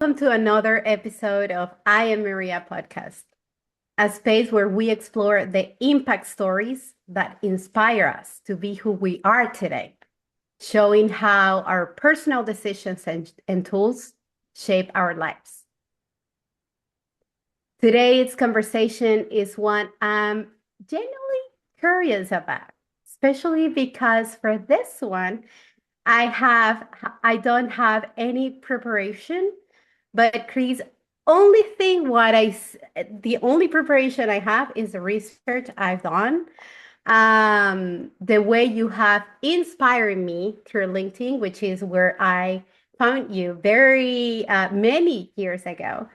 Welcome to another episode of I Am Maria podcast, a space where we explore the impact stories that inspire us to be who we are today, showing how our personal decisions and tools shape our lives. Today's conversation is one I'm genuinely curious about, especially because for this one, I don't have any preparation, but Chris, the only preparation I have is the research I've done. The way you have inspired me through LinkedIn, which is where I found you very many years ago.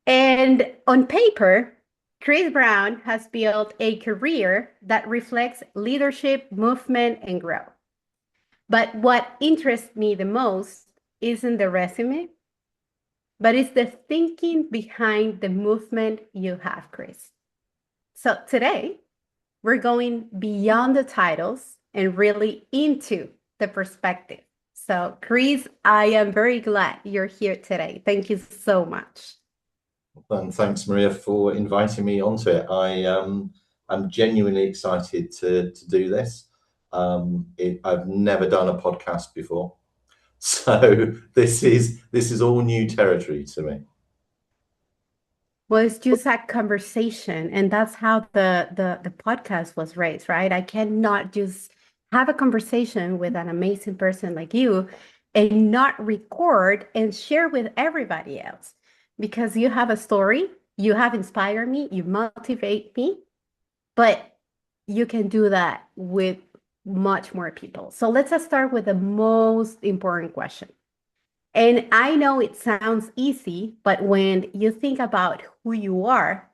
And on paper, Chris Brown has built a career that reflects leadership, movement, and growth. But what interests me the most isn't the resume, but it's the thinking behind the movement you have, Chris. So today, we're going beyond the titles and really into the perspective. So, Chris, I am very glad you're here today. Thank you so much. And thanks, Maria, for inviting me onto it. I'm genuinely excited to do this. I've never done a podcast before, so this is all new territory to me. Well, it's just a conversation, and that's how the podcast was raised, right? I cannot just have a conversation with an amazing person like you and not record and share with everybody else because you have a story, you have inspired me, you motivate me, but you can do that with much more people. So let's just start with the most important question. And I know it sounds easy, but when you think about who you are,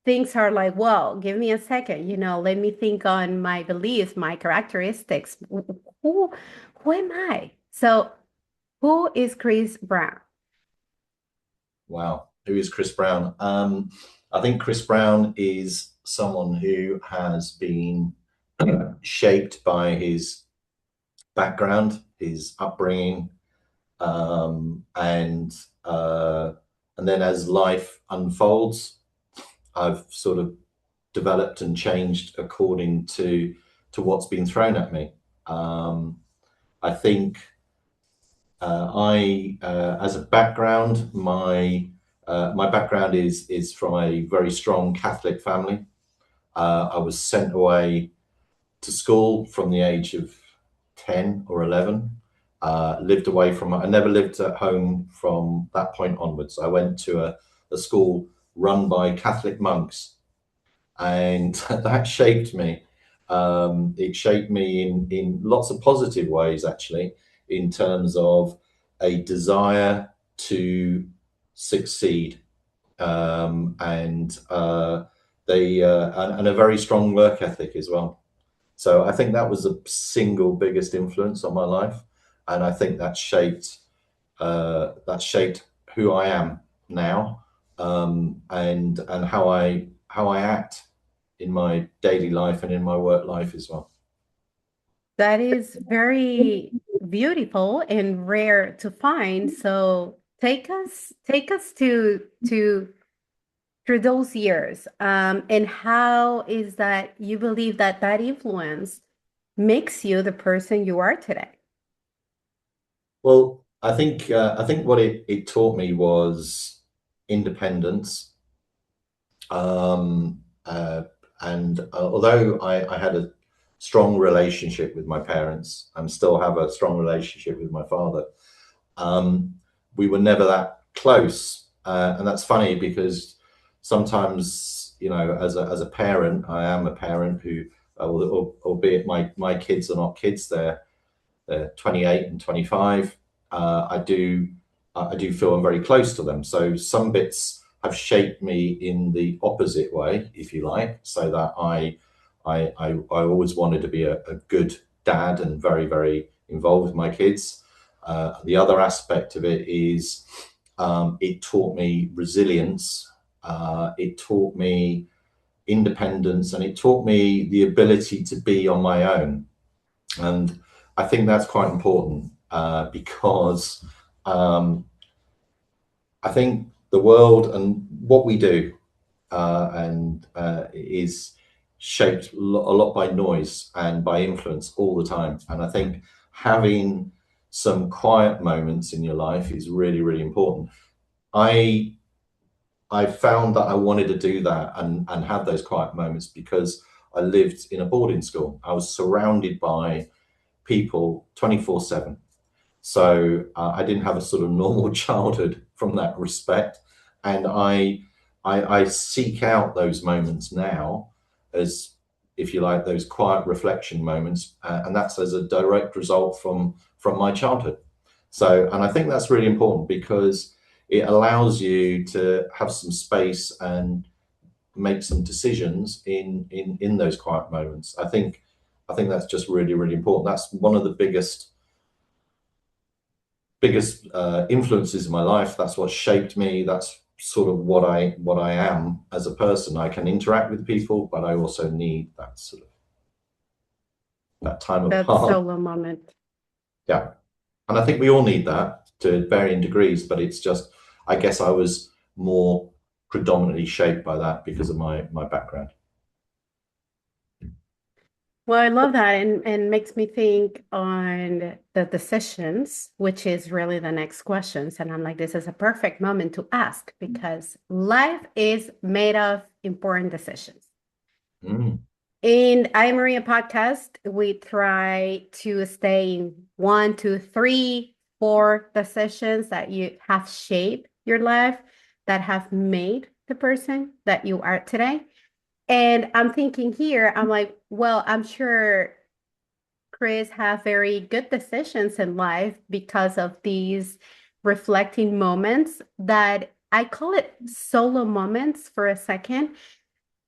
things are like, well, give me a second, let me think on my beliefs, my characteristics. Who am I? So, who is Chris Brown? Wow, who is Chris Brown? I think Chris Brown is someone who has been shaped by his background, his upbringing, and then as life unfolds, I've sort of developed and changed according to what's been thrown at me. I think as a background, my background is from a very strong Catholic family. I was sent away to school from the age of 10 or 11. Lived away from, I never lived at home from that point onwards. I went to a school run by Catholic monks, and that shaped me. It shaped me in lots of positive ways, actually, in terms of a desire to succeed, and and a very strong work ethic as well. So I think that was the single biggest influence on my life, and I think that shaped who I am now, and how I act in my daily life and in my work life as well. That is very beautiful and rare to find. So, take us to through those years, and how is that you believe that that influence makes you the person you are today? Well, I think what it taught me was independence. Um, uh, and although I had a strong relationship with my parents and still have a strong relationship with my father, um, we were never that close. And that's funny because sometimes, as a parent, I am a parent who, albeit my kids are not kids, they're 28 and 25. I do feel I'm very close to them. So some bits have shaped me in the opposite way, if you like, so that I always wanted to be a good dad and very, very involved with my kids. The other aspect of it is it taught me resilience. It taught me independence, and it taught me the ability to be on my own. And I think that's quite important because um, I think the world and what we do and is shaped a lot by noise and by influence all the time. And I think having some quiet moments in your life is really, really important. I I found that I wanted to do that and have those quiet moments because I lived in a boarding school. I was surrounded by people 24/7. So I didn't have a sort of normal childhood from that respect. And I seek out those moments now as, if you like, those quiet reflection moments. And that's as a direct result from my childhood. So, and I think that's really important because it allows you to have some space and make some decisions in those quiet moments. I think that's just really, really important. That's one of the biggest influences in my life. That's what shaped me. That's sort of what I am as a person. I can interact with people, but I also need that sort of that time That apart. solo moment. Yeah, and I think we all need that to varying degrees. But it's just, I guess, I was more predominantly shaped by that because of my background. Well, I love that and makes me think on the decisions, which is really the next questions. And I'm like, this is a perfect moment to ask because life is made of important decisions. Mm, In I Maria podcast, we try to stay in 1, 2, 3, 4 decisions that you have shaped your life, that have made the person that you are today. And I'm thinking here, I'm like, well, I'm sure Chris have very good decisions in life because of these reflecting moments that I call it solo moments for a second.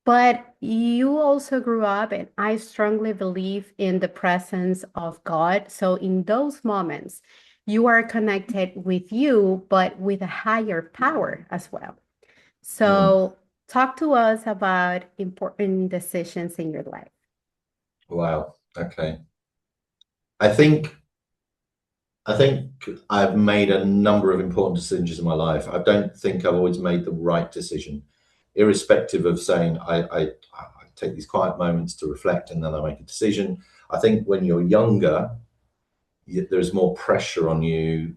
But you also grew up, and I strongly believe in the presence of God. So in those moments, you are connected with you, but with a higher power as well. mm. So talk to us about important decisions in your life. Wow. Okay. I think I think I've made a number of important decisions in my life. I don't think I've always made the right decision, irrespective of saying I take these quiet moments to reflect and then I make a decision. I think when you're younger, there's more pressure on you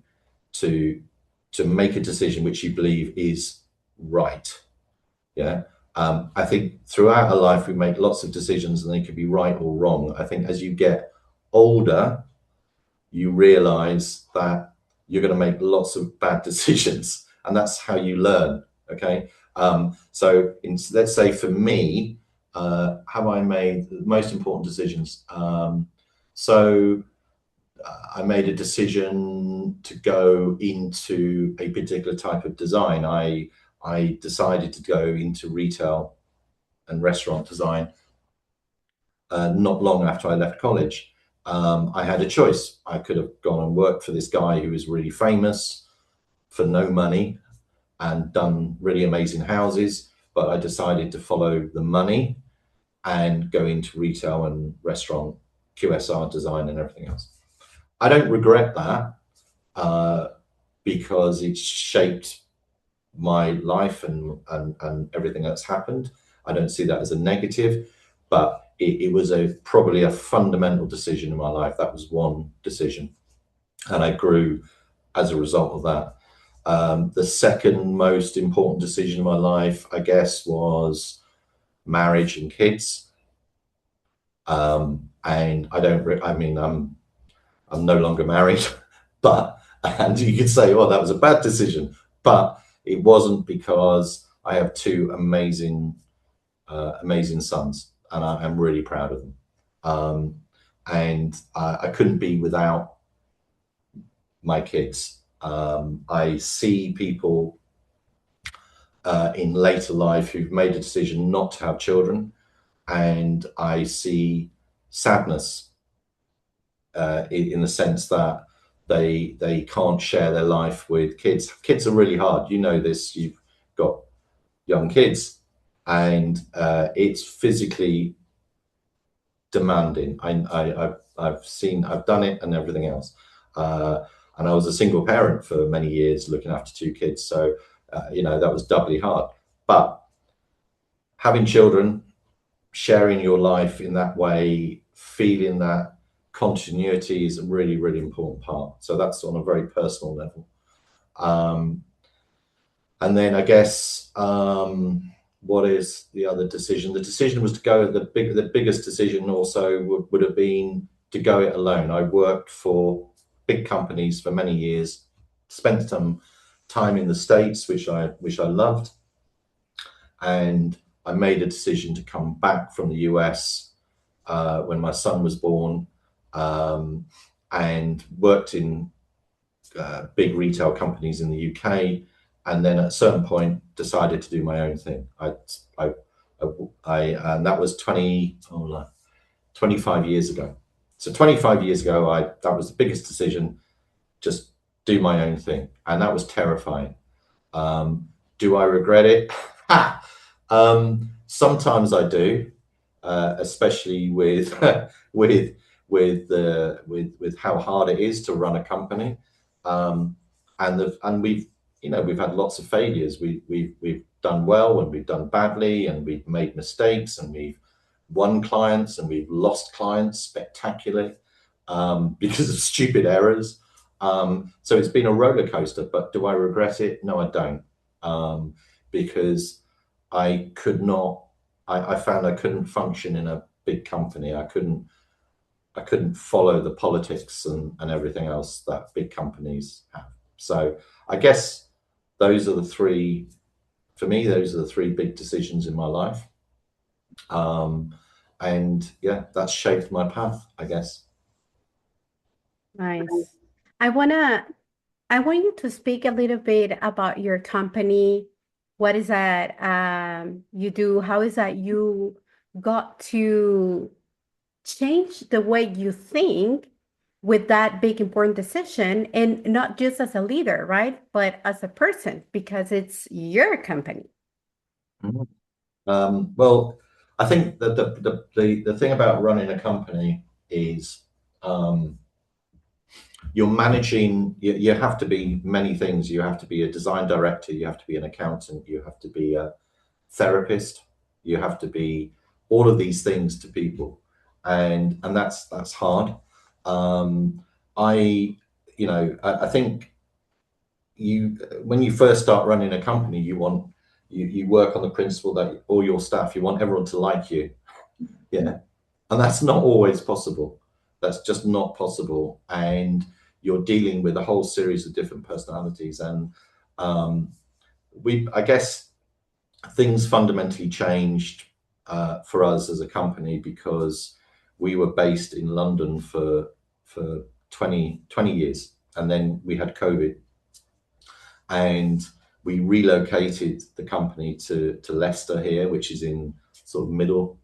to to make a decision which you believe is right. Yeah. I think throughout our life we make lots of decisions and they could be right or wrong. I think as you get older, you realize that you're going to make lots of bad decisions and that's how you learn. Okay. Let's say for me, have I made the most important decisions? So I made a decision to go into a particular type of design. I decided to go into retail and restaurant design not long after I left college. I had a choice. I could have gone and worked for this guy who was really famous for no money and done really amazing houses, but I decided to follow the money and go into retail and restaurant QSR design and everything else. I don't regret that uh, because it's shaped my life and everything that's happened. I don't see that as a negative, but it was probably a fundamental decision in my life. That was one decision, and I grew as a result of that. The second most important decision in my life, I guess, was marriage and kids. And I don't. I mean, I'm no longer married, but and you could say, well, that was a bad decision, but it wasn't because I have two amazing sons, and I'm really proud of them. Um, and I couldn't be without my kids. I see people in later life who've made a decision not to have children, and I see sadness in the sense that they can't share their life with kids. Kids are really hard. You know this. You've got young kids, and it's physically demanding. I've done it and everything else. And I was a single parent for many years, looking after two kids. So, that was doubly hard. But having children, sharing your life in that way, feeling that continuity is a really, really important part. So that's on a very personal level. And then I guess, what is the other decision? The decision was to go, the biggest decision also would have been to go it alone. I worked for big companies for many years, spent some time in the States, which I loved. And I made a decision to come back from the US when my son was born, and worked in big retail companies in the UK, and then at a certain point decided to do my own thing. And that was 25 years ago. So 25 years ago, that was the biggest decision, just do my own thing, and that was terrifying. Do I regret it? Sometimes I do, especially with with how hard it is to run a company, and we've had lots of failures. We've done well and we've done badly, and we've made mistakes, and we've won clients and we've lost clients spectacularly because of stupid errors. So it's been a roller coaster. But do I regret it? No, I don't, because I could not. I found I couldn't function in a big company. I couldn't follow the politics and everything else that big companies have. So I guess those are the three, for me, those are the three big decisions in my life. And yeah, that's shaped my path, I guess. Nice. I want you to speak a little bit about your company. What is that you do? How is that you got to change the way you think with that big important decision, and not just as a leader, right? But as a person, because it's your company. Well, I think that the thing about running a company is, you're managing, you have to be many things. You have to be a design director, you have to be an accountant, you have to be a therapist, you have to be all of these things to people, and that's hard. I think when you first start running a company, you work on the principle that all your staff, you want everyone to like you. Yeah. And that's not always possible. That's just not possible. And you're dealing with a whole series of different personalities. And I guess things fundamentally changed for us as a company, because we were based in London for 20 years. And then we had COVID. And we relocated the company to Leicester here, which is in sort of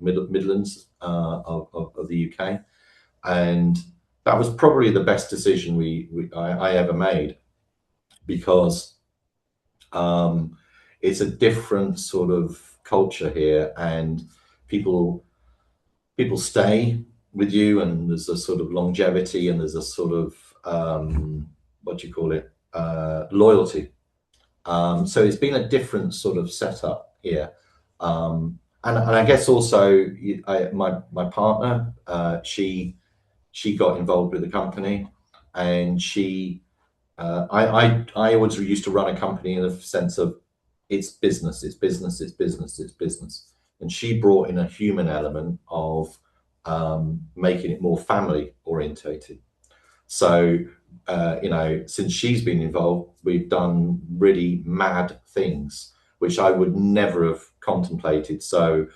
Midlands of the UK, and that was probably the best decision I ever made, because it's a different sort of culture here, and people stay with you, and there's a sort of longevity, and there's a sort of what do you call it, loyalty. So it's been a different sort of setup here. And I guess also my partner, she got involved with the company, and I always used to run a company in the sense of it's business, it's business, it's business, it's business. And she brought in a human element of making it more family orientated. So, since she's been involved, we've done really mad things, which I would never have contemplated. So,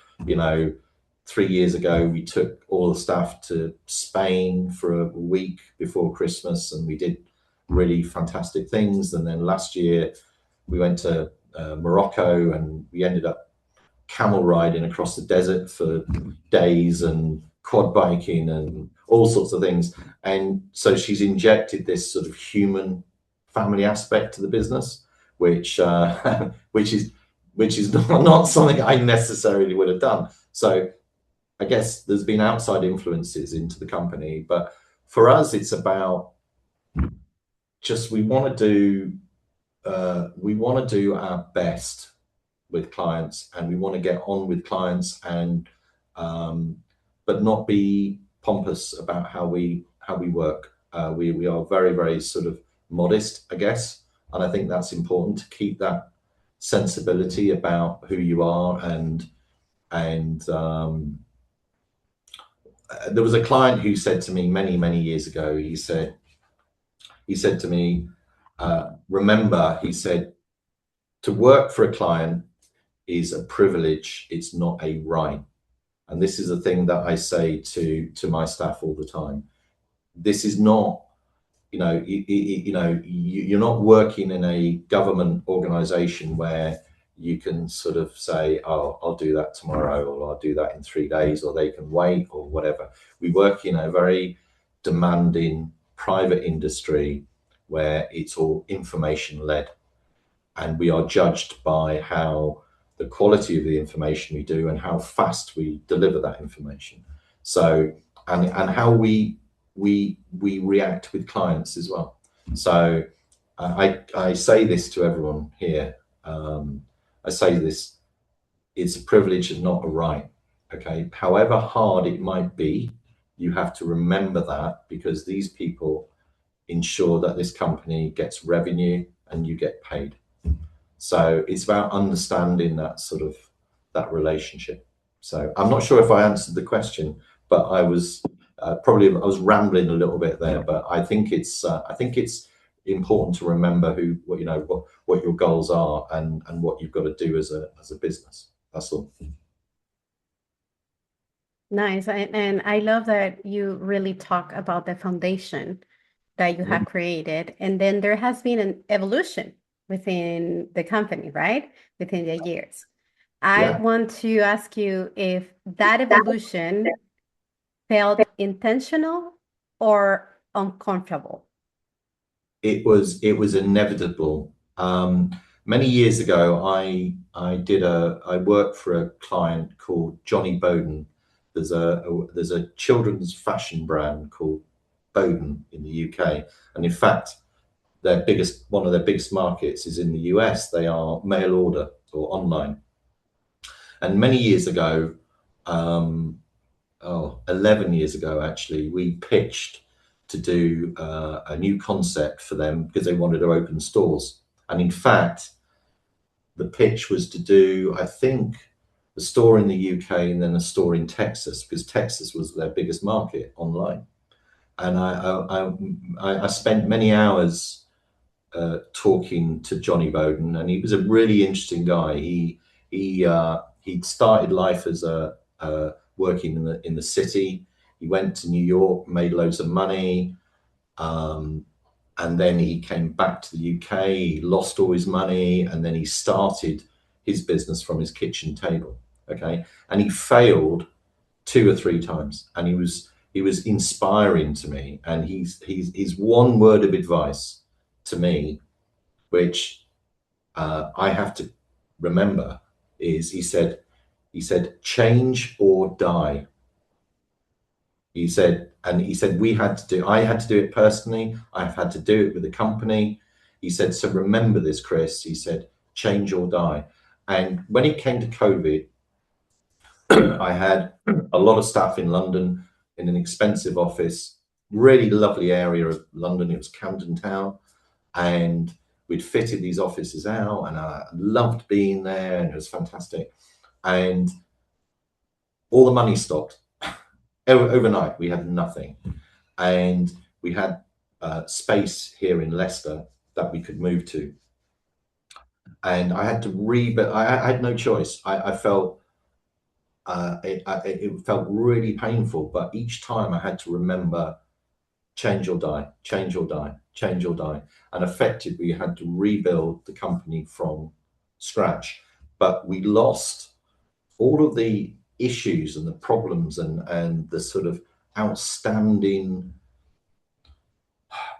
3 years ago, we took all the staff to Spain for a week before Christmas, and we did really fantastic things. And then last year, we went to Morocco, and we ended up camel riding across the desert for days, and quad biking, and all sorts of things. And so she's injected this sort of human family aspect to the business, which is not something I necessarily would have done. So I guess there's been outside influences into the company, but for us, it's about just we want to do our best with clients, and we want to get on with clients, and but not be pompous about how we work. We are very, very sort of modest, I guess, and I think that's important to keep that sensibility about who you are. And there was a client who said to me many, many years ago. He said to me, remember, he said, to work for a client is a privilege, it's not a right. And this is a thing that I say to my staff all the time. This is not, you're not working in a government organization where you can sort of say, oh, I'll do that tomorrow, or I'll do that in 3 days, or they can wait, or whatever. We work in a very demanding private industry where it's all information led, and we are judged by how the quality of the information we do and how fast we deliver that information. So, and how we react with clients as well. So I say this to everyone here. I say this, it's a privilege and not a right. Okay. However hard it might be, you have to remember that, because these people ensure that this company gets revenue and you get paid. So it's about understanding that sort of that relationship. So I'm not sure if I answered the question, but I was I was rambling a little bit there. But I think it's important to remember what your goals are, and what you've got to do as a business. That's all. Nice. And I love that you really talk about the foundation that you have created. And then there has been an evolution within the company, right? Within the years. I Yeah. want to ask you if that evolution felt intentional or uncomfortable. It was inevitable. Many years ago, I worked for a client called Johnny Bowden. There's a children's fashion brand called Bowden in the UK, and in fact, one of their biggest markets is in the US. They are mail order or online. And many years ago, 11 years ago actually, we pitched to do a new concept for them because they wanted to open stores. And in fact, the pitch was to do, I think, a store in the UK and then a store in Texas, because Texas was their biggest market online. And I spent many hours talking to Johnny Bowden, and he was a really interesting guy. He'd started life as working in the city. He went to New York, made loads of money, and then he came back to the UK. He lost all his money, and then he started his business from his kitchen table. Okay, and he failed 2 or 3 times, and he was inspiring to me. And his one word of advice to me, which I have to remember, is he said, change or die. He said I had to do it personally. I've had to do it with the company. He said, so remember this, Chris. He said, change or die. And when it came to COVID, I had a lot of staff in London in an expensive office, really lovely area of London. It was Camden Town, and we'd fitted these offices out, and I loved being there, and it was fantastic. And all the money stopped. Overnight, we had nothing. And we had space here in Leicester that we could move to. And I had to rebuild. I had no choice. I felt it felt really painful, but each time I had to remember, change or die, change or die, change or die. And effectively, we had to rebuild the company from scratch. But we lost all of the issues and the problems and the sort of outstanding,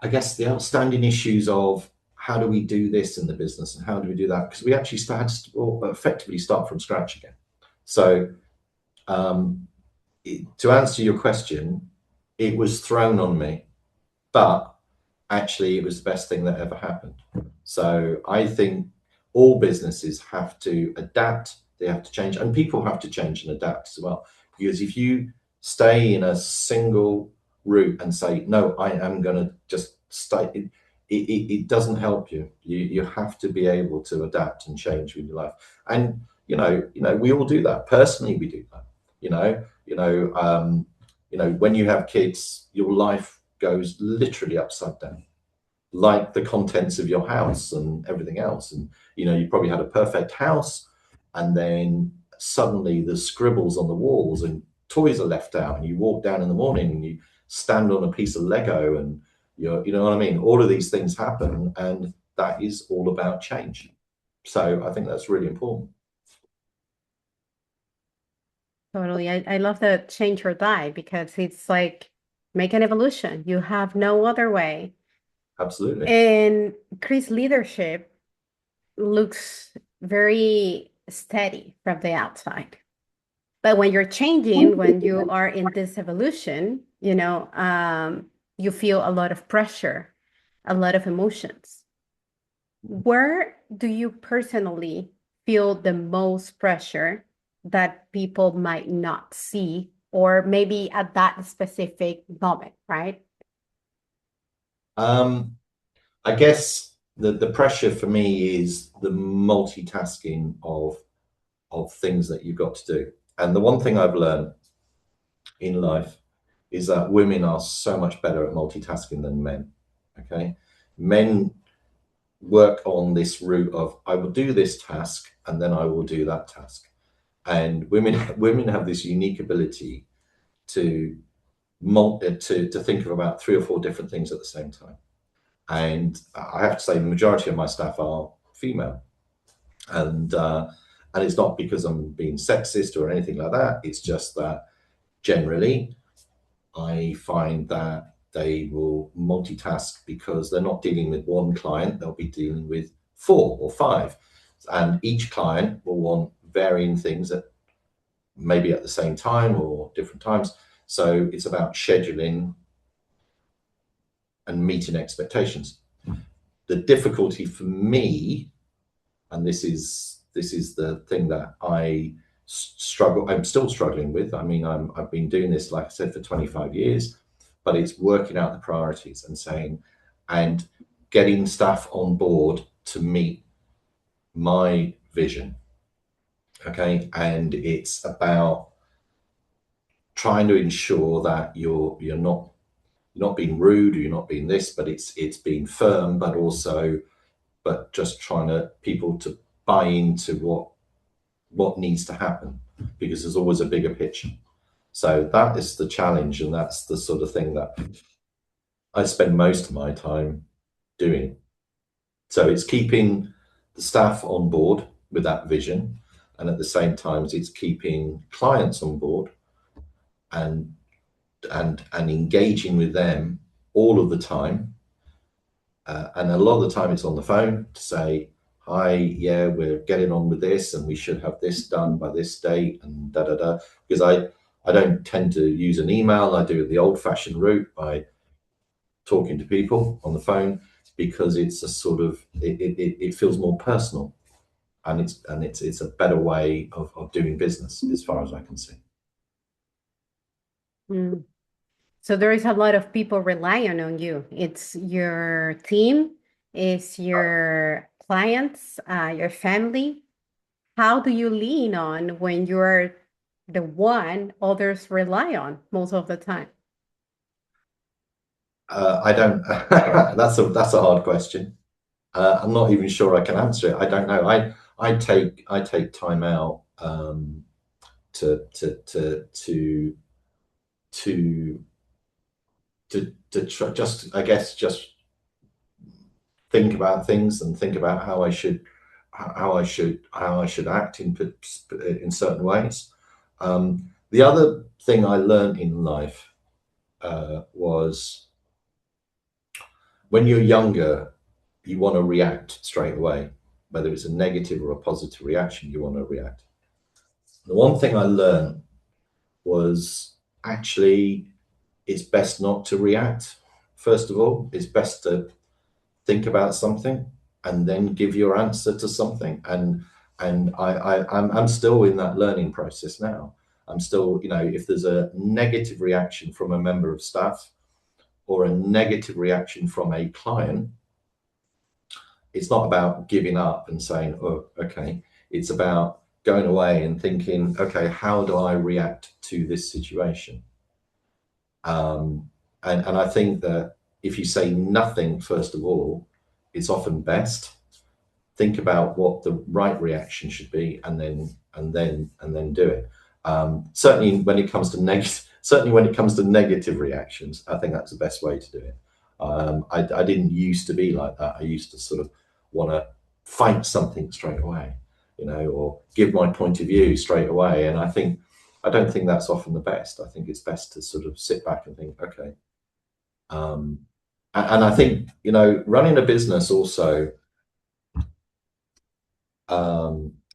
I guess, the outstanding issues of how do we do this in the business and how do we do that? Because we actually started to effectively start from scratch again. So to answer your question, it was thrown on me, but actually it was the best thing that ever happened. So I think all businesses have to adapt, they have to change, and people have to change and adapt as well. Because if you stay in a single route and say, no, I am going to just stay, it doesn't help you. You have to be able to adapt and change with your life. And we all do that. Personally, we do that. When you have kids, your life goes literally upside down, like the contents of your house and everything else. And you probably had a perfect house, and then suddenly there's scribbles on the walls and toys are left out, and you walk down in the morning and you stand on a piece of Lego, and you know what I mean? All of these things happen, and that is all about change. So I think that's really important. Totally. I love the change or die because it's like make an evolution. You have no other way. Absolutely. And Chris' leadership looks very steady from the outside. But when you're changing, when you are in this evolution, you feel a lot of pressure, a lot of emotions. Where do you personally feel the most pressure that people might not see, or maybe at that specific moment, right? I guess the pressure for me is the multitasking of things that you've got to do. And the one thing I've learned in life is that women are so much better at multitasking than men. Okay. Men work on this route of I will do this task and then I will do that task. And women have this unique ability to to think of about 3 or 4 different things at the same time. And I have to say the majority of my staff are female. And it's not because I'm being sexist or anything like that. It's just that generally I find that they will multitask because they're not dealing with one client, they'll be dealing with 4 or 5. And each client will want varying things at maybe at the same time or different times. So it's about scheduling and meeting expectations. The difficulty for me, and this is the thing that I'm still struggling with. I mean, I've been doing this, like I said, for 25 years, but it's working out the priorities and getting staff on board to meet my vision. Okay. And it's about trying to ensure that you're not being rude, or you're not being this, but it's being firm, but just trying to people to buy into what needs to happen, because there's always a bigger picture. So that is the challenge, and that's the sort of thing that I spend most of my time doing. So it's keeping the staff on board with that vision, and at the same time it's keeping clients on board and engaging with them all of the time. And a lot of the time it's on the phone to say, hi, yeah, we're getting on with this and we should have this done by this date and da da da. Because I don't tend to use an email. I do it the old fashioned route by talking to people on the phone, because it's a sort of, it feels more personal, and it's a better way of doing business as far as I can see. Mm. So there is a lot of people relying on you. It's your team, it's your clients, your family. How do you lean on when you're the one others rely on most of the time? I don't. That's a hard question. I'm not even sure I can answer it. I don't know. I take time out to to to to to just, I guess, just think about things and think about how I should act in certain ways. The other thing I learned in life was when you're younger, you want to react straight away, whether it's a negative or a positive reaction, you want to react. The one thing I learned was actually it's best not to react. first of all, it's best to think about something and then give your answer to something. And I'm still in that learning process now. I'm still, if there's a negative reaction from a member of staff or a negative reaction from a client, it's not about giving up and saying, oh, okay. It's about going away and thinking, okay, how do I react to this situation? And I think that if you say nothing, first of all, it's often best. Think about what the right reaction should be, and then do it. Certainly when it comes to negative reactions, I think that's the best way to do it. I didn't used to be like that. I used to sort of want to fight something straight away, or give my point of view straight away. And I don't think that's often the best. I think it's best to sort of sit back and think, okay. And I think, running a business also,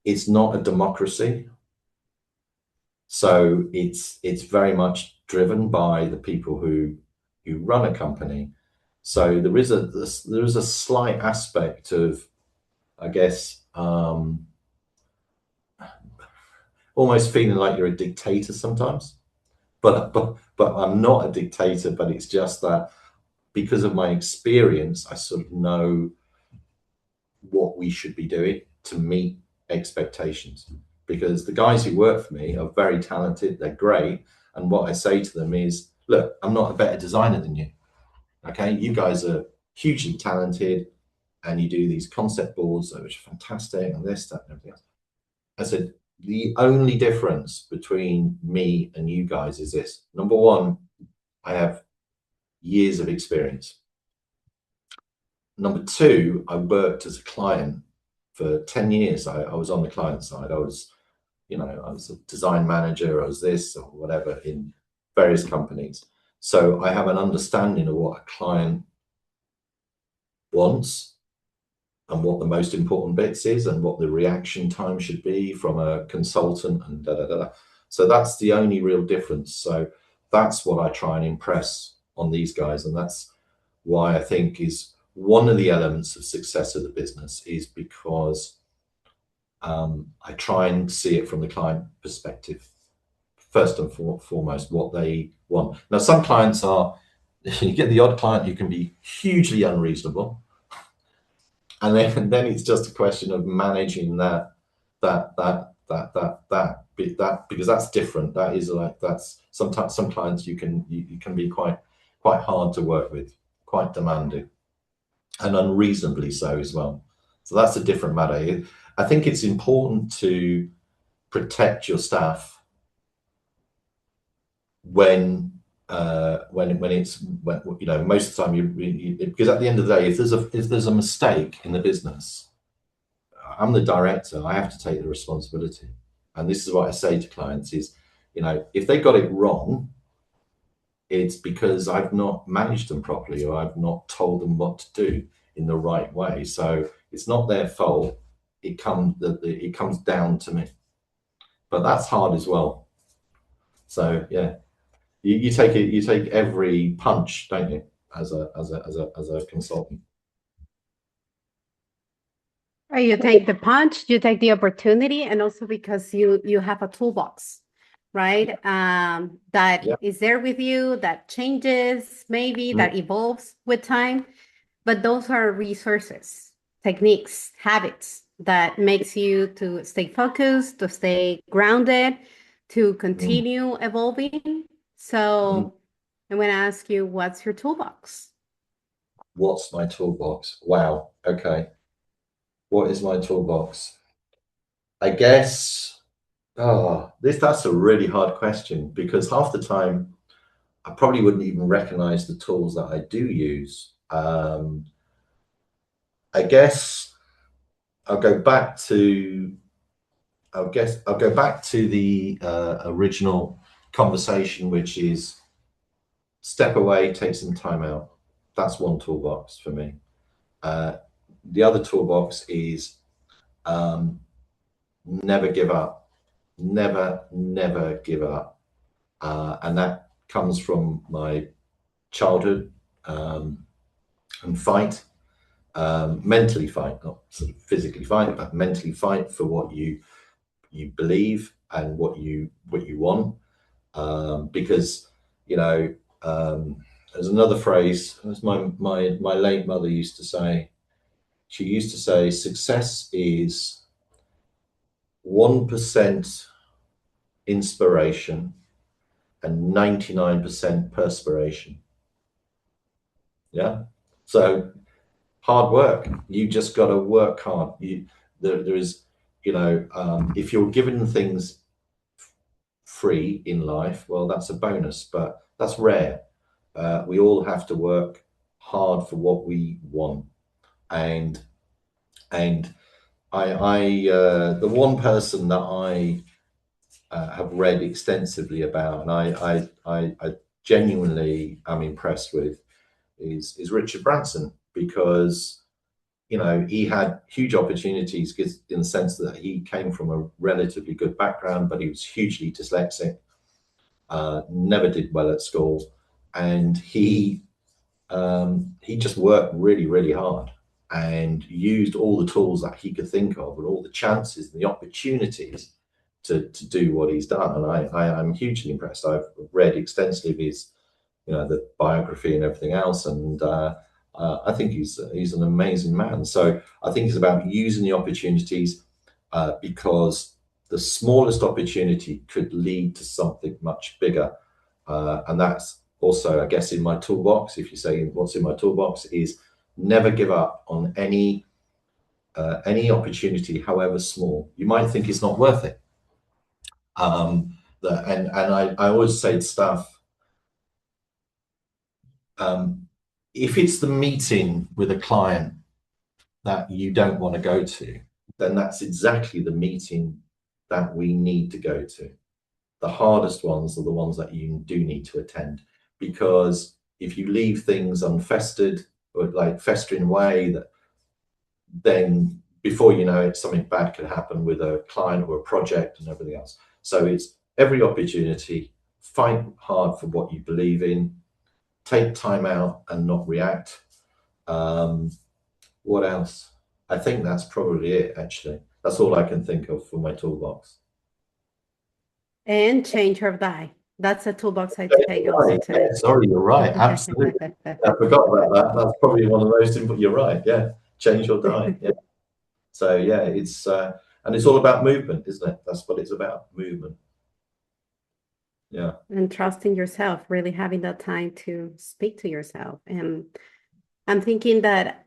it's not a democracy. So it's very much driven by the people who run a company. So there is a slight aspect of, I guess, almost feeling like you're a dictator sometimes. But I'm not a dictator. But it's just that because of my experience, I sort of know what we should be doing to meet expectations. Because the guys who work for me are very talented, they're great. And what I say to them is, look, I'm not a better designer than you. Okay, you guys are hugely talented and you do these concept boards, which are fantastic, and this, that, and everything else. I said, the only difference between me and you guys is this. Number one, I have years of experience. Number two, I worked as a client for 10 years. I was on the client side. I was a design manager, I was this or whatever in various companies. So I have an understanding of what a client wants and what the most important bits is and what the reaction time should be from a consultant and da da da. So that's the only real difference. So that's what I try and impress on these guys. And that's why I think is one of the elements of success of the business is because I try and see it from the client perspective, first and foremost, what they want. Now, some clients are, you get the odd client who can be hugely unreasonable. And then it's just a question of managing that because that's different. That is like, that's sometimes some clients you can be quite hard to work with, quite demanding and unreasonably so as well. So that's a different matter. I think it's important to protect your staff when most of the time because at the end of the day, if there's a mistake in the business, I'm the director, I have to take the responsibility. And this is what I say to clients is, if they got it wrong, it's because I've not managed them properly or I've not told them what to do in the right way. So it's not their fault. It comes down to me. But that's hard as well. So yeah. You take every punch, don't you, as a consultant? You take the punch, you take the opportunity, and also because you have a toolbox, right? That Yeah. is there with you, that changes, maybe that evolves with time. But those are resources, techniques, habits that makes you to stay focused, to stay grounded, to continue evolving. So I'm going to ask you, what's your toolbox? What's my toolbox? Wow. Okay. What is my toolbox? I guess, that's a really hard question because half the time I probably wouldn't even recognize the tools that I do use. I guess I'll go back to the original conversation, which is step away, take some time out. That's one toolbox for me. The other toolbox is never give up. Never give up. And that comes from my childhood. and fight, mentally fight, not sort of physically fight, but mentally fight for what you believe and what you want. Because there's another phrase, as my late mother used to say. She used to say, success is 1% inspiration and 99% perspiration. Yeah. So hard work. You just got to work hard. There is, if you're given things free in life, well, that's a bonus, but that's rare. We all have to work hard for what we want. And the one person that I have read extensively about, and I genuinely am impressed with, is Richard Branson, because he had huge opportunities in the sense that he came from a relatively good background, but he was hugely dyslexic, never did well at school, and he just worked really, really hard and used all the tools that he could think of and all the chances and the opportunities to do what he's done. And I'm hugely impressed. I've read extensively his, the biography and everything else, and I think he's an amazing man. So I think it's about using the opportunities, because the smallest opportunity could lead to something much bigger, and that's also, I guess, in my toolbox. If you say what's in my toolbox, is never give up on any opportunity, however small. You might think it's not worth it. And I always say stuff. If it's the meeting with a client that you don't want to go to, then that's exactly the meeting that we need to go to. The hardest ones are the ones that you do need to attend, because if you leave things unfestered or like festering away, that then before you know it, something bad could happen with a client or a project and everything else. So it's every opportunity, fight hard for what you believe in, take time out and not react. What else? I think that's probably it, actually. That's all I can think of for my toolbox. And change or die. That's a toolbox I take also Right. today. Yeah, sorry, you're right. Absolutely. I forgot about that. That's probably one of those things, but you're right. Yeah. Change or die. Yeah. So yeah, it's and it's all about movement, isn't it? That's what it's about, movement. Yeah. And trusting yourself, really having that time to speak to yourself. And I'm thinking that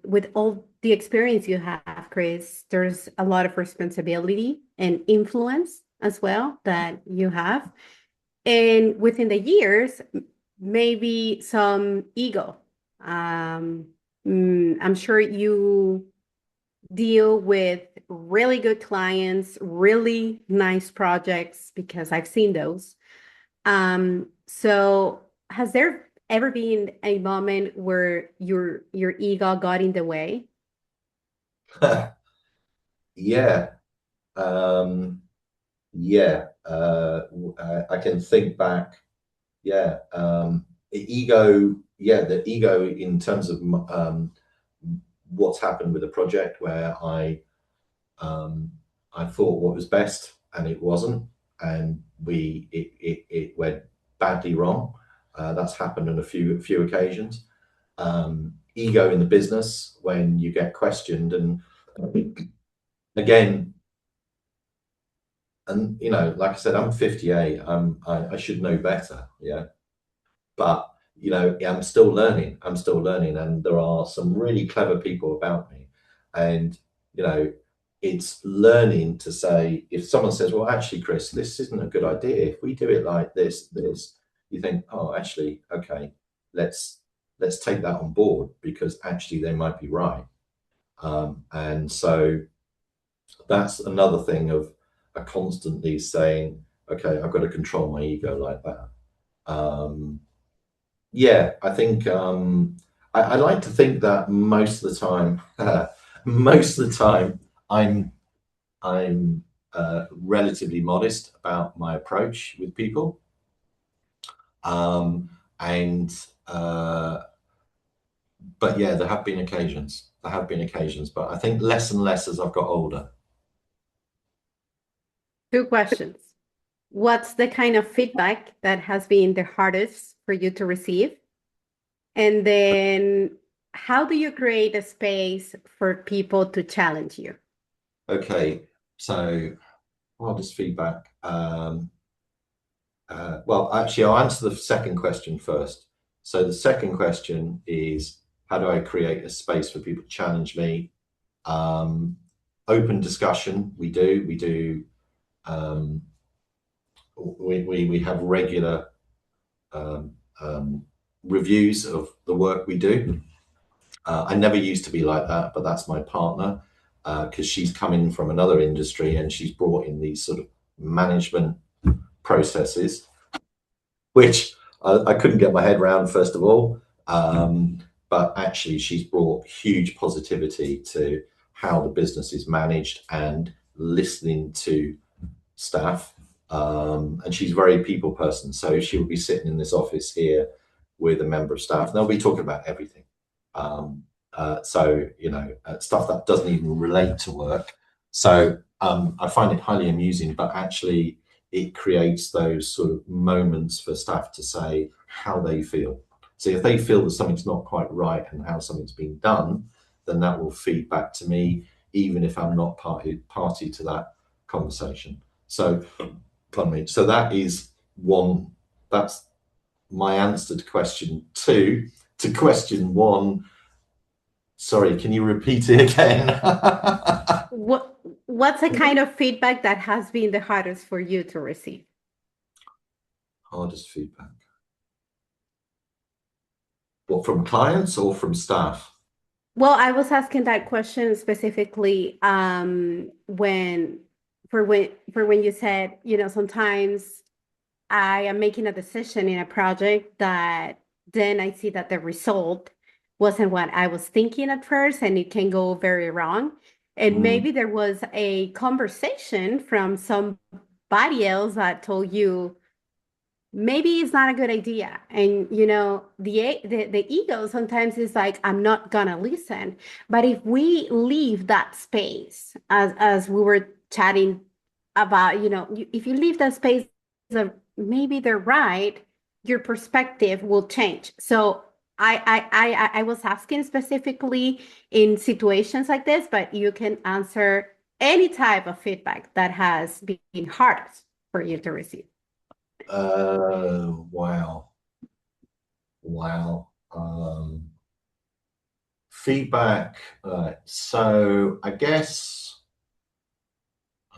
with all the experience you have, Chris, there's a lot of responsibility and influence as well that you have. And within the years, maybe some ego. I'm sure you deal with really good clients, really nice projects, because I've seen those. So has there ever been a moment where your ego got in the way? Yeah. Yeah. I can think back. Yeah. Ego. Yeah. The ego in terms of what's happened with a project where I thought what was best and it wasn't, and it went badly wrong. That's happened on a few occasions. Ego in the business when you get questioned, and again, and like I said, I'm 58. I should know better. Yeah, but I'm still learning. And there are some really clever people about me, and it's learning to say, if someone says, well, actually, Chris, this isn't a good idea. If we do it like this, you think, oh, actually, okay, let's take that on board, because actually they might be right. And so that's another thing of constantly saying, okay, I've got to control my ego like that. Yeah, I think I like to think that most of the time, I'm relatively modest about my approach with people, and Uh, but yeah, there have been occasions. There have been occasions, but I think less and less as I've got older. Two questions. What's the kind of feedback that has been the hardest for you to receive? And then how do you create a space for people to challenge you? Okay, so hardest feedback. Well, actually, I'll answer the second question first. So the second question is, how do I create a space for people to challenge me? Um, Open discussion. We do. Um, we have regular um, um, reviews of the work we do. I never used to be like that, but that's my partner because she's coming from another industry and she's brought in these sort of management processes, which I couldn't get my head around, first of all. But actually, she's brought huge positivity to how the business is managed and listening to staff. And she's a very people person. So she will be sitting in this office here with a member of staff, and they'll be talking about everything. So, stuff that doesn't even relate to work. So I find it highly amusing, but actually, it creates those sort of moments for staff to say how they feel. So if they feel that something's not quite right and how something's been done, then that will feed back to me, even if I'm not party to that conversation. So, pardon me. So that is one. That's my answer to question two. To question one, sorry, can you repeat it again? What's the kind of feedback that has been the hardest for you to receive? Hardest feedback. What, from clients or from staff? Well, I was asking that question specifically when you said, sometimes I am making a decision in a project that then I see that the result wasn't what I was thinking at first, and it can go very wrong. And Mm, maybe there was a conversation from somebody else that told you maybe it's not a good idea. And the ego sometimes is like, I'm not gonna listen. But if we leave that space, as we were chatting about, if you leave that space of maybe they're right, your perspective will change. So I was asking specifically in situations like this, but you can answer any type of feedback that has been hardest for you to receive. wow. Wow. Feedback. So I guess,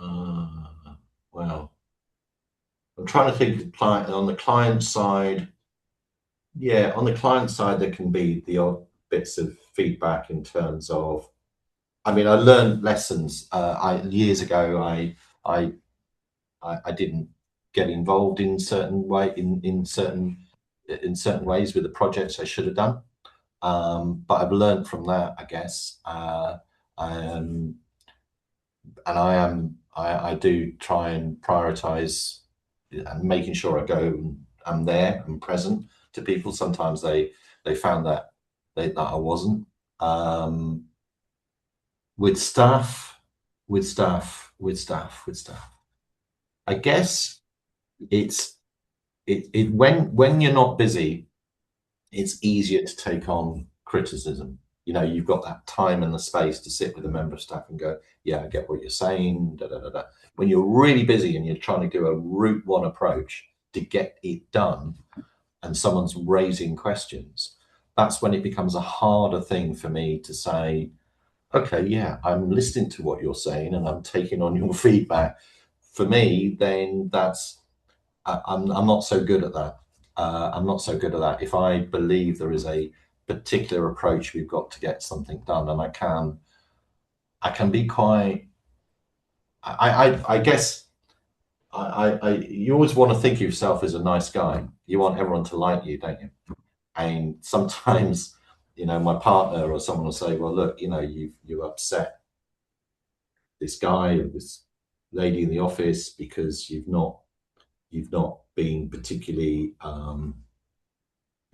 well, I'm trying to think of client on the client side. Yeah, on the client side, there can be the odd bits of feedback in terms of. I mean, I learned lessons. I years ago, I I didn't get involved in certain way in certain ways with the projects I should have done. But I've learned from that, I guess. Um, and I do try and prioritize and making sure I go and I'm there and present to people. Sometimes they found that that I wasn't. Um, with staff, with staff. I guess it's when you're not busy, it's easier to take on criticism. You've got that time and the space to sit with a member of staff and go, yeah, I get what you're saying. Da, da, da, da. When you're really busy and you're trying to do a route one approach to get it done, and someone's raising questions, that's when it becomes a harder thing for me to say, okay, yeah, I'm listening to what you're saying and I'm taking on your feedback. For me, then I'm not so good at that. I'm not so good at that. If I believe there is a particular approach we've got to get something done, and I can be quite. I guess you always want to think of yourself as a nice guy. You want everyone to like you, don't you? And sometimes, my partner or someone will say, "Well, look, you upset this guy or this lady in the office because you've not been particularly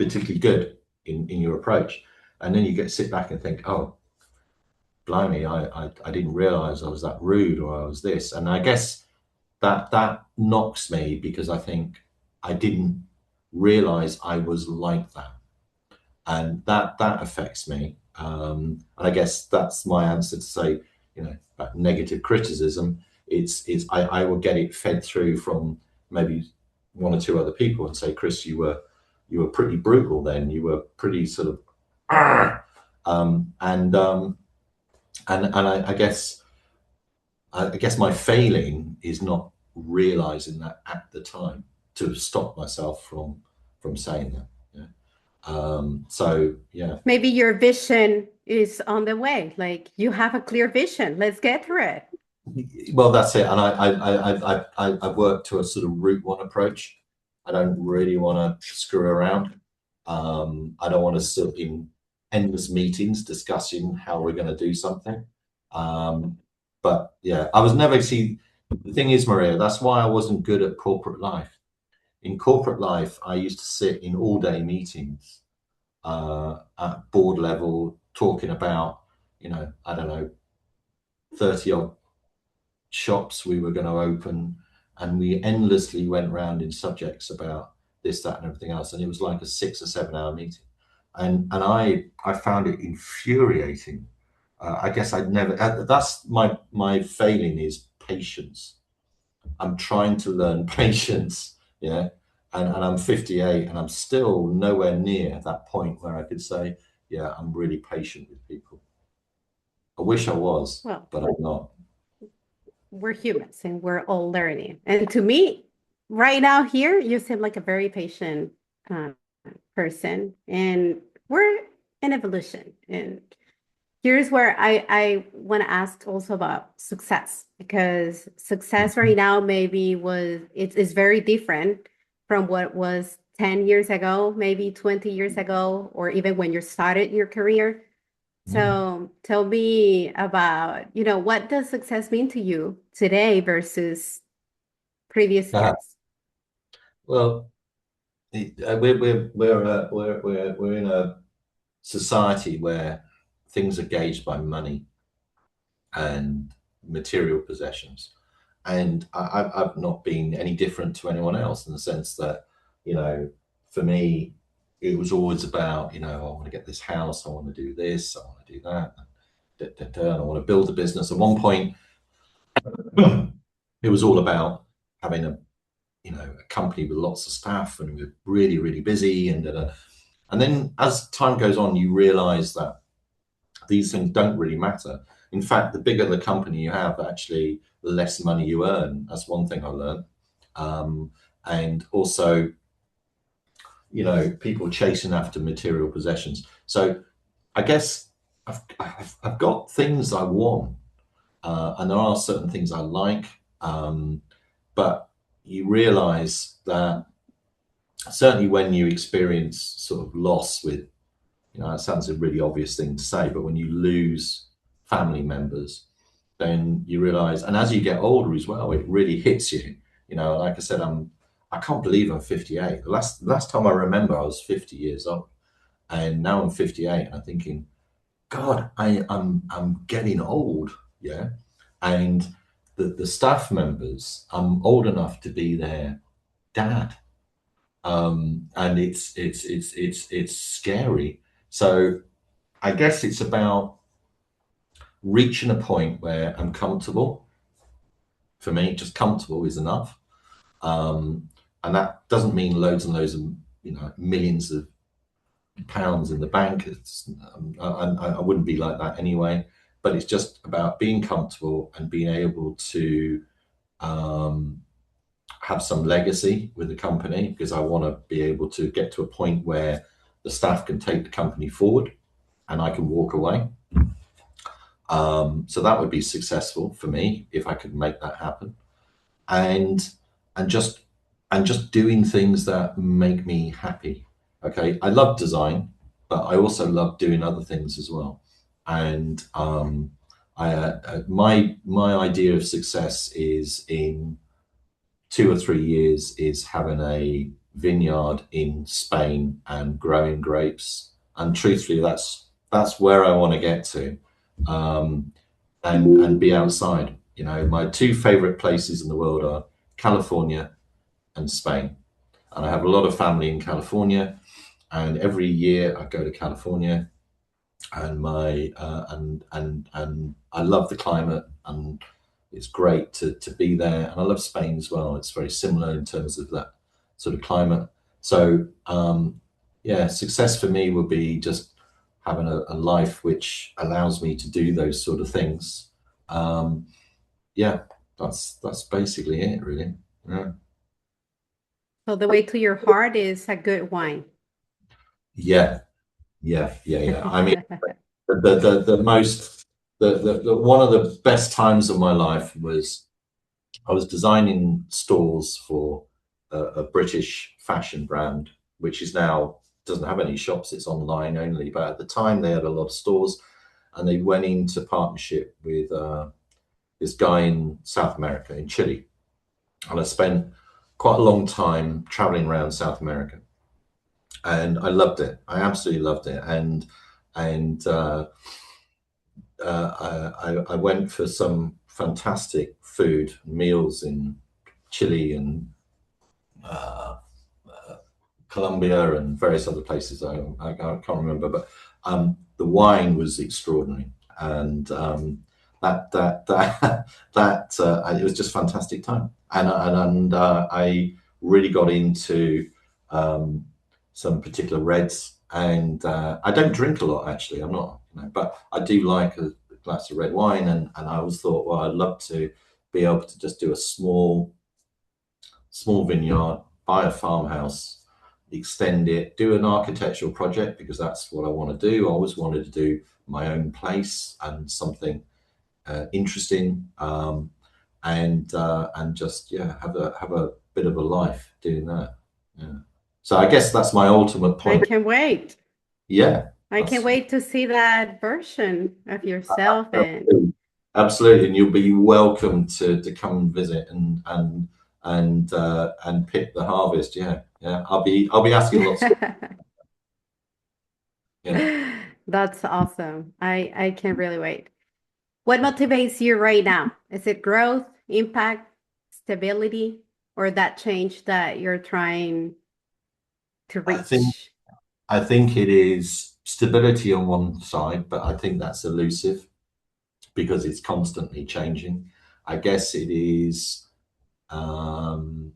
particularly good in your approach. And then you get sit back and think, oh, blimey, I didn't realize I was that rude or I was this. And I guess that knocks me because I think I didn't realize I was like that. And that affects me. And I guess that's my answer to say, about negative criticism. I will get it fed through from maybe one or two other people and say, Chris, you were pretty brutal then. You were pretty sort of, "Argh." And I guess my failing is not realizing that at the time to stop myself from saying that. Yeah. So yeah. Maybe your vision is on the way. Like you have a clear vision. Let's get through it. Well, that's it. And I've worked to a sort of route one approach. I don't really want to screw around. I don't want to sit in endless meetings discussing how we're going to do something. But yeah, I was never, see, the thing is, Maria, that's why I wasn't good at corporate life. In corporate life, I used to sit in all-day meetings at board level, talking about, I don't know, 30 odd shops we were going to open, and we endlessly went round in subjects about this, that, and everything else. And it was like a 6 or 7 hour meeting. And I found it infuriating. I guess I'd never, that's my failing is patience. I'm trying to learn patience, yeah. And I'm 58 and I'm still nowhere near that point where I could say, yeah, I'm really patient with people. I wish I was, Well, but I'm not. we're humans and we're all learning. And to me, right now here, you seem like a very patient uh, person, and we're in evolution. And here's where I want to ask also about success, because success right now maybe it's very different from what it was 10 years ago, maybe 20 years ago, or even when you started your career. Mm. So tell me about, what does success mean to you today versus previous years? Well, we're in a society where things are gauged by money and material possessions. And I've not been any different to anyone else in the sense that, for me, it was always about, I want to get this house, I want to do this, I want to do that, and I want to build a business. At one point, it was all about having a company with lots of staff, and we were really, really busy. And then as time goes on, you realize that these things don't really matter. In fact, the bigger the company you have, actually, the less money you earn. That's one thing I learned. And also, people chasing after material possessions. So I guess I've got things I want, and there are certain things I like, but you realize that certainly when you experience sort of loss with, it sounds a really obvious thing to say, but when you lose family members, then you realize, and as you get older as well, it really hits you. Like I said, I can't believe I'm 58. The last time I remember, I was 50 years old, and now I'm 58. And I'm thinking, God, I'm getting old, yeah. And the staff members, I'm old enough to be their dad, and it's scary. So I guess it's about reaching a point where I'm comfortable. For me, just comfortable is enough. And that doesn't mean loads and loads of, millions of pounds in the bank. I wouldn't be like that anyway. But it's just about being comfortable and being able to have some legacy with the company, because I want to be able to get to a point where the staff can take the company forward and I can walk away. So that would be successful for me if I could make that happen, and just doing things that make me happy. Okay, I love design, but I also love doing other things as well. And my idea of success is in 2 or 3 years is having vineyard in Spain and growing grapes. And truthfully, that's where I want to get to, um, and be outside. You know, my two favorite places in the world are California and Spain. And I have a lot of family in California, and every year I go to California, and my and I love the climate, and it's great to be there. And I love Spain as well. It's very similar in terms of that sort of climate. So yeah, success for me would be just having a life which allows me to do those sort of things. Um, yeah, that's basically it, really. Yeah. So the way to your heart is a good wine. Yeah, yeah. I mean, the most the one of the best times of my life was I was designing stores for a British fashion brand, which is now doesn't have any shops. It's online only. But at the time, they had a lot of stores, and they went into partnership with this guy in South America, in Chile. And I spent quite a long time traveling around South America, and I loved it. I absolutely loved it. And I went for some fantastic food meals in Chile and uh, Colombia and various other places. I can't remember, but the wine was extraordinary, and it was just fantastic time, and I really got into um, some particular reds, and I don't drink a lot actually. I'm not, you know, but I do like a glass of red wine, and I always thought, well, I'd love to be able to just do a small vineyard, buy a farmhouse, extend it, do an architectural project because that's what I want to do. I always wanted to do my own place and something interesting, and just yeah, have a bit of a life doing that. Yeah. So I guess that's my ultimate I point. can't wait. Yeah, I can't that's wait to see that version of yourself and absolutely, and you'll be welcome to come and visit and pick the harvest. Yeah, yeah. I'll be asking lots of, you know. that's awesome. I can't really wait. What motivates you right now? Is it growth, impact, stability, or that change that you're trying to I think reach? I think it is stability on one side, but I think that's elusive because it's constantly changing. I guess it is um,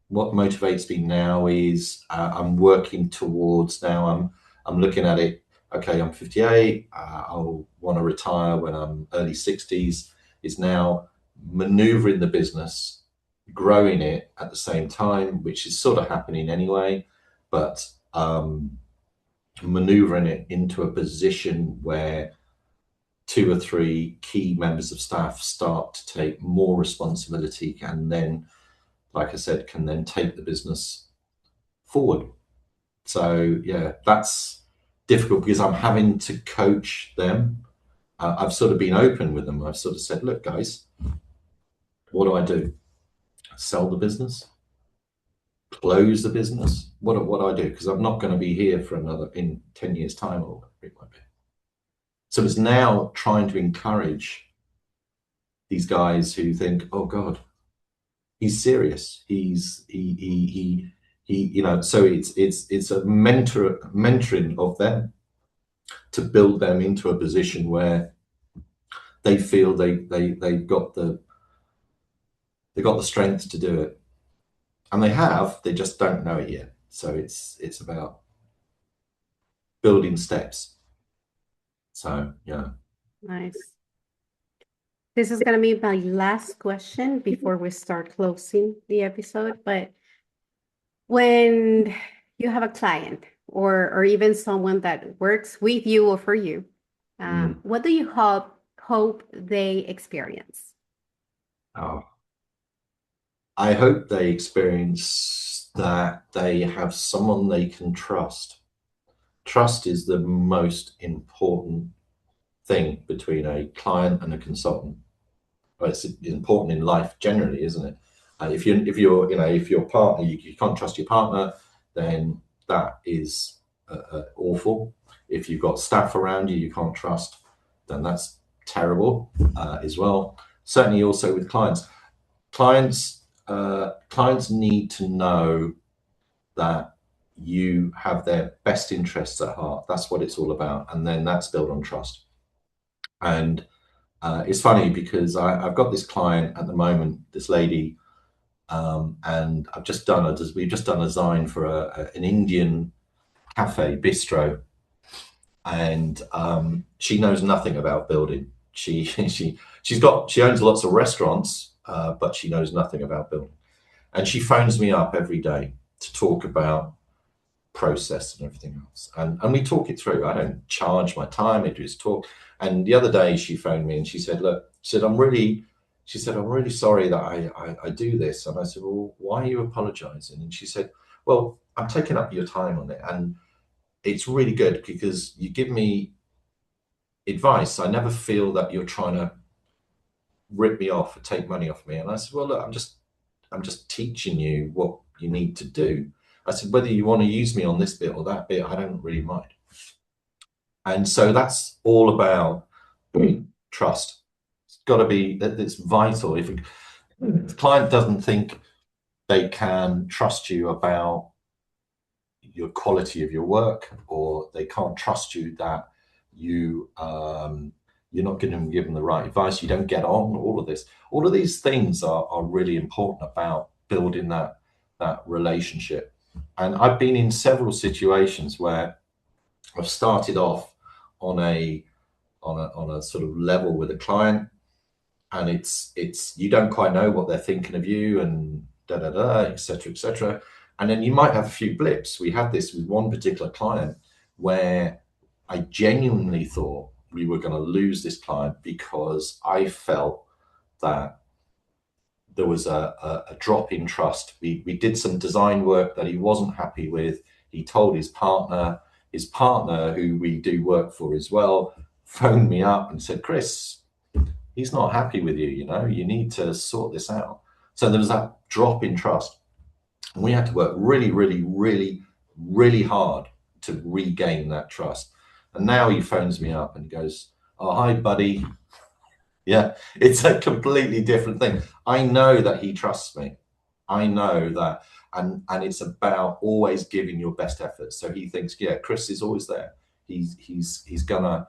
what motivates me now is I'm working towards now. I'm looking at it. Okay, I'm 58. I'll want to retire when I'm early 60s. Is now maneuvering the business, growing it at the same time, which is sort of happening anyway, but maneuvering it into a position where two or three key members of staff start to take more responsibility, and then, like I said, can then take the business forward. So yeah, that's difficult because I'm having to coach them. I've sort of been open with them. I've sort of said, look, guys, what do I do? Sell the business? Close the business? What do I do? Because I'm not going to be here for another in 10 years' time or whatever it might be. So it's now trying to encourage these guys who think, oh God, he's serious. He you know, so it's a mentoring of them to build them into a position where they feel they've got the strength to do it. And they just don't know it yet. So it's about building steps. So yeah. Nice. This is going to be my last question before we start closing the episode. But when you have a client or even someone that works with you or for you, Mm. what do you hope they experience? Oh, I hope they experience that they have someone they can trust. Trust is the most important thing between a client and a consultant. Well, it's important in life generally, isn't it? If you're you know, if your partner, you can't trust your partner, then that is awful. If you've got staff around you you can't trust, then that's terrible as well. Certainly also with clients. Clients need to know that you have their best interests at heart. That's what it's all about. And then that's built on trust. And it's funny because I've got this client at the moment, this lady, and we've just done a design for an Indian cafe bistro, and she knows nothing about building. She owns lots of restaurants, but she knows nothing about building. And she phones me up every day to talk about process and everything else. And we talk it through. I don't charge my time, I just talk. And the other day she phoned me and she said, look, I'm really sorry that I do this. And I said, well, why are you apologizing? And she said, well, I'm taking up your time on it. And it's really good because you give me advice. I never feel that you're trying to rip me off or take money off me. And I said, well, look, I'm just teaching you what you need to do. I said, whether you want to use me on this bit or that bit, I don't really mind. And so that's all about trust. It's got to be that it's vital. If the client doesn't think they can trust you about your quality of your work, or they can't trust you that you're not going to give them the right advice, you don't get on, all of these things are really important about building that relationship. And I've been in several situations where I've started off on a sort of level with a client, and it's you don't quite know what they're thinking of you, and etc., etc. And then you might have a few blips. We had this with one particular client where I genuinely thought we were going to lose this client because I felt that there was a drop in trust. We did some design work that he wasn't happy with. He told his partner, who we do work for as well, phoned me up and said, Chris, he's not happy with you, you need to sort this out. So there was that drop in trust. And we had to work really, really, really, really hard to regain that trust. And now he phones me up and goes, oh, hi, buddy. Yeah, it's a completely different thing. I know that he trusts me. I know that, and it's about always giving your best effort. So he thinks, yeah, Chris is always there. He's gonna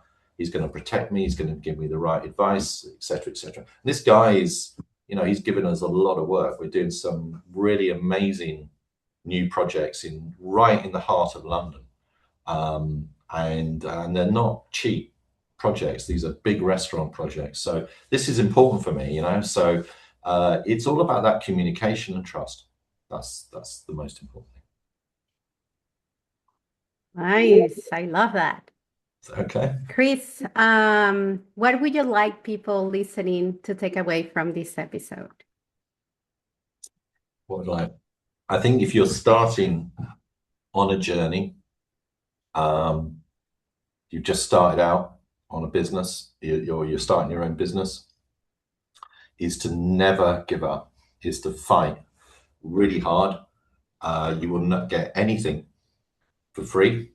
protect me. He's gonna give me the right advice, etc., etc. This guy is, he's given us a lot of work. We're doing some really amazing new projects right in the heart of London, and they're not cheap projects. These are big restaurant projects. So this is important for me, so it's all about that communication and trust. That's the most important thing. Nice. I love that. Okay. Chris, what would you like people listening to take away from this episode? I think if you're starting on a journey, you've just started out on a business, you're starting your own business, is to never give up, is to fight really hard. You will not get anything for free.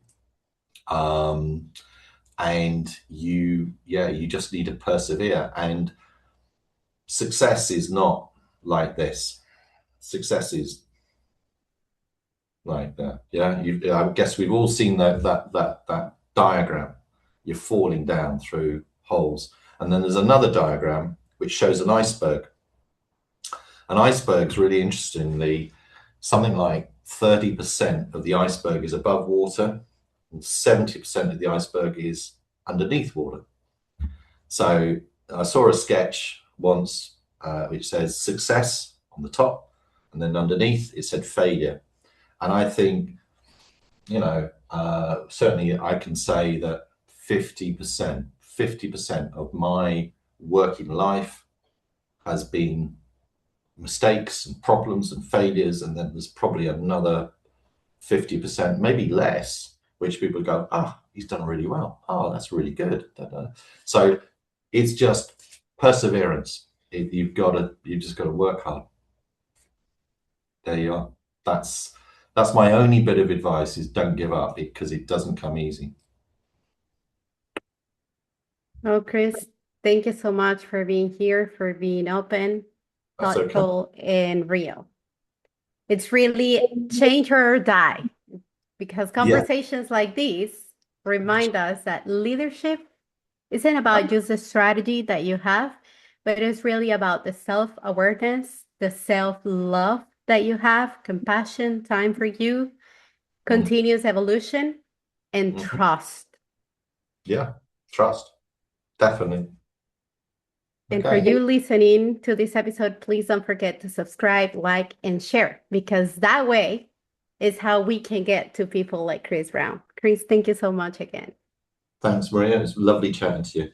And you just need to persevere. And success is not like this. Success is like that. Yeah, I guess we've all seen that diagram. You're falling down through holes, and then there's another diagram which shows an iceberg. An iceberg's really interestingly, something like 30% of the iceberg is above water, and 70% of the iceberg is underneath water. So I saw a sketch once which says success on the top, and then underneath it said failure. And I think, certainly I can say that 50% of my working life has been mistakes and problems and failures, and then there's probably another 50%, maybe less, which people go, he's done really well. Oh, that's really good. So it's just perseverance. You've just got to work hard. There you are. That's my only bit of advice is don't give up because it doesn't come easy. Oh, Chris, thank you so much for being here, for being open, That's okay. thoughtful, and real. It's really change or die because Yeah. conversations like these remind us that leadership isn't about just the strategy that you have, but it's really about the self-awareness, the self-love that you have, compassion, time for you, Mm, continuous evolution, and mhm. trust. Yeah. Trust. Definitely. And for Okay. you listening to this episode, please don't forget to subscribe, like, and share because that way is how we can get to people like Chris Brown. Chris, thank you so much again. Thanks, Maria. It's lovely chatting to you.